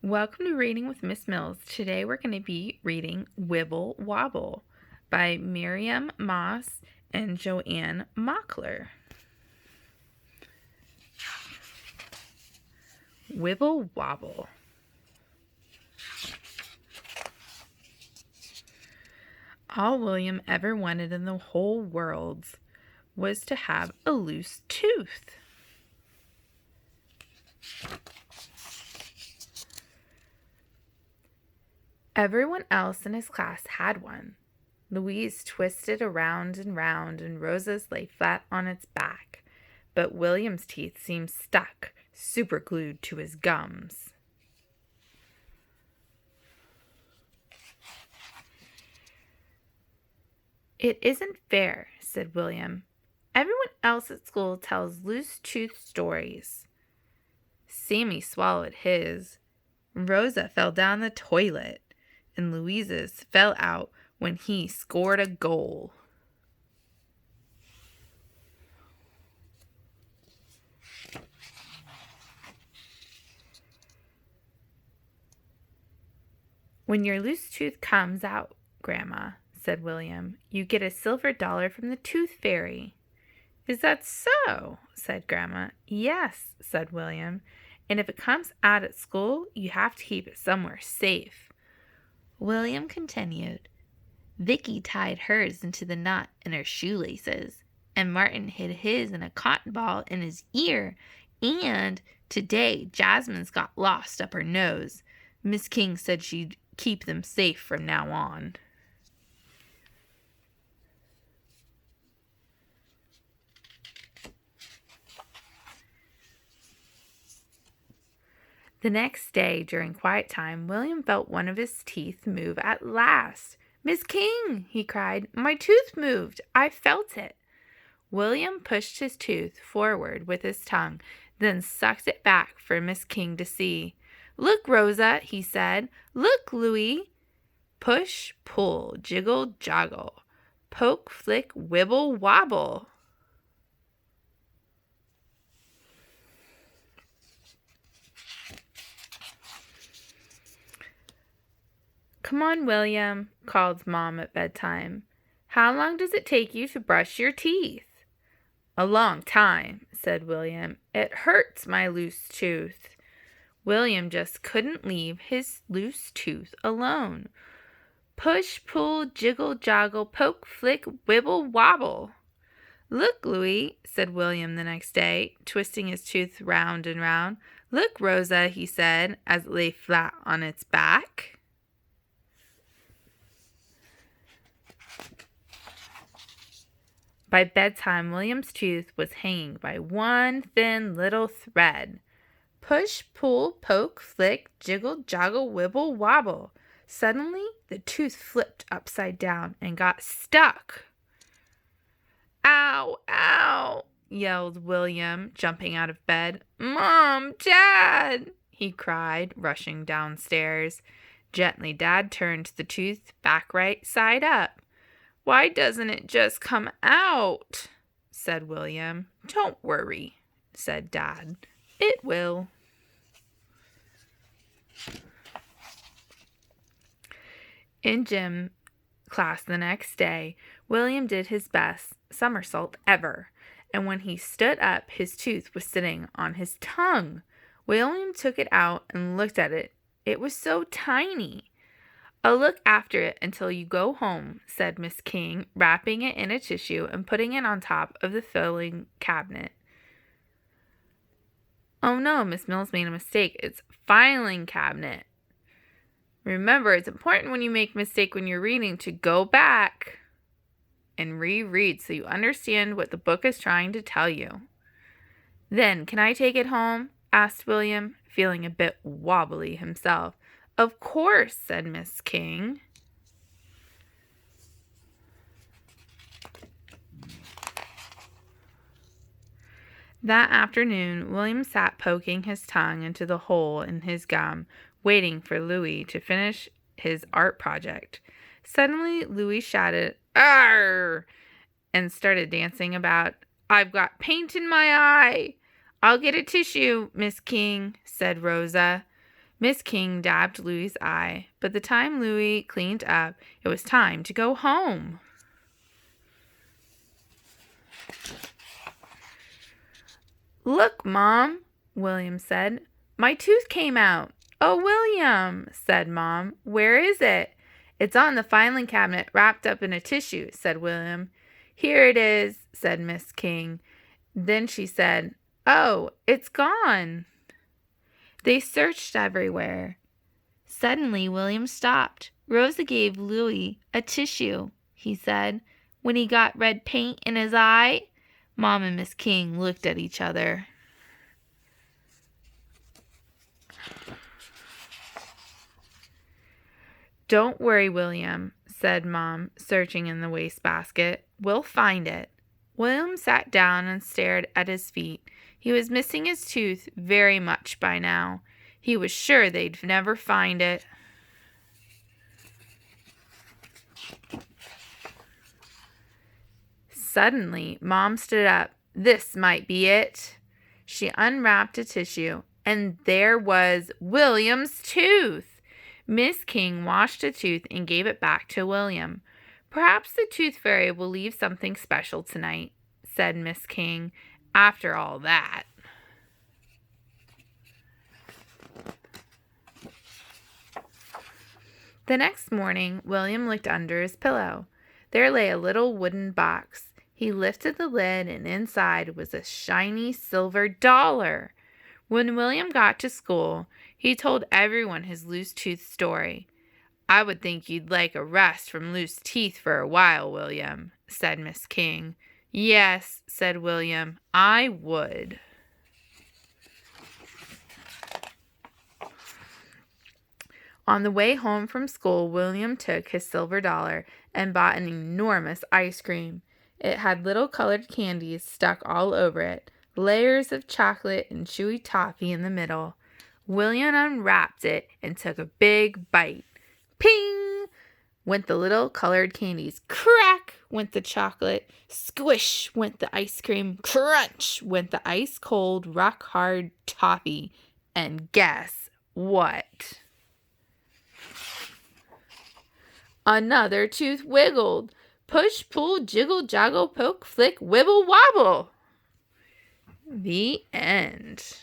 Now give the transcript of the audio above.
Welcome to Reading with Miss Mills. Today we're going to be reading Wibble, Wobble by Miriam Moss and Joanne Mockler. Wibble, Wobble. All William ever wanted in the whole world was to have a loose tooth. Everyone else in his class had one. Louise twisted around and round, and Rosa's lay flat on its back. But William's teeth seemed stuck, superglued to his gums. "It isn't fair," said William. "Everyone else at school tells loose-tooth stories." Sammy swallowed his. Rosa fell down the toilet, and Louise's fell out when he scored a goal. "When your loose tooth comes out, Grandma," said William, "you get a silver dollar from the tooth fairy." "Is that so?" said Grandma. "Yes," said William, "and if it comes out at school, you have to keep it somewhere safe." William continued. "Vicky tied hers into the knot in her shoelaces, and Martin hid his in a cotton ball in his ear, and today Jasmine's got lost up her nose. Miss King said she'd keep them safe from now on." The next day, during quiet time, William felt one of his teeth move at last. "Miss King!" he cried. "My tooth moved! I felt it!" William pushed his tooth forward with his tongue, then sucked it back for Miss King to see. "Look, Rosa," he said. "Look, Louis." Push, pull, jiggle, joggle. Poke, flick, wibble, wobble. "Come on, William," called Mom at bedtime. "How long does it take you to brush your teeth?" "A long time," said William. "It hurts my loose tooth." William just couldn't leave his loose tooth alone. Push, pull, jiggle, joggle, poke, flick, wibble, wobble. "Look, Louis," said William the next day, twisting his tooth round and round. "Look, Rosa," he said, as it lay flat on its back. By bedtime, William's tooth was hanging by one thin little thread. Push, pull, poke, flick, jiggle, joggle, wibble, wobble. Suddenly, the tooth flipped upside down and got stuck. "Ow, ow!" yelled William, jumping out of bed. "Mom, Dad!" he cried, rushing downstairs. Gently, Dad turned the tooth back right side up. "Why doesn't it just come out?" said William. "Don't worry," said Dad. "It will." In gym class the next day, William did his best somersault ever, and when he stood up, his tooth was sitting on his tongue. William took it out and looked at it. It was so tiny. "I'll look after it until you go home," said Miss King, wrapping it in a tissue and putting it on top of the filing cabinet. "Oh no, Miss Mills made a mistake. It's filing cabinet. Remember, it's important when you make a mistake when you're reading to go back and reread so you understand what the book is trying to tell you." "Then, can I take it home?" asked William, feeling a bit wobbly himself. "Of course," said Miss King. That afternoon, William sat poking his tongue into the hole in his gum, waiting for Louis to finish his art project. Suddenly, Louis shouted, "Arr!" and started dancing about. "I've got paint in my eye." "I'll get a tissue, Miss King," said Rosa. Miss King dabbed Louie's eye, but the time Louie cleaned up, it was time to go home. "Look, Mom," William said. "My tooth came out." "Oh, William," said Mom. "Where is it?" "It's on the filing cabinet, wrapped up in a tissue," said William. "Here it is," said Miss King. Then she said, "Oh, it's gone." They searched everywhere. Suddenly, William stopped. "Rosa gave Louie a tissue," he said, "when he got red paint in his eye." Mom and Miss King looked at each other. "Don't worry, William," said Mom, searching in the wastebasket. "We'll find it." William sat down and stared at his feet. He was missing his tooth very much by now. He was sure they'd never find it. Suddenly, Mom stood up. This might be it. She unwrapped a tissue, and there was William's tooth. Miss King washed the tooth and gave it back to William. "Perhaps the Tooth Fairy will leave something special tonight," said Miss King. "After all that." The next morning, William looked under his pillow. There lay a little wooden box. He lifted the lid, and inside was a shiny silver dollar. When William got to school, he told everyone his loose tooth story. "I would think you'd like a rest from loose teeth for a while, William," said Miss King. "Yes," said William, "I would." On the way home from school, William took his silver dollar and bought an enormous ice cream. It had little colored candies stuck all over it, layers of chocolate and chewy toffee in the middle. William unwrapped it and took a big bite. Ping! Went the little colored candies. Crack! Went the chocolate. Squish! Went the ice cream. Crunch! Went the ice-cold, rock-hard toffee. And guess what? Another tooth wiggled. Push, pull, jiggle, joggle, poke, flick, wibble, wobble. The end.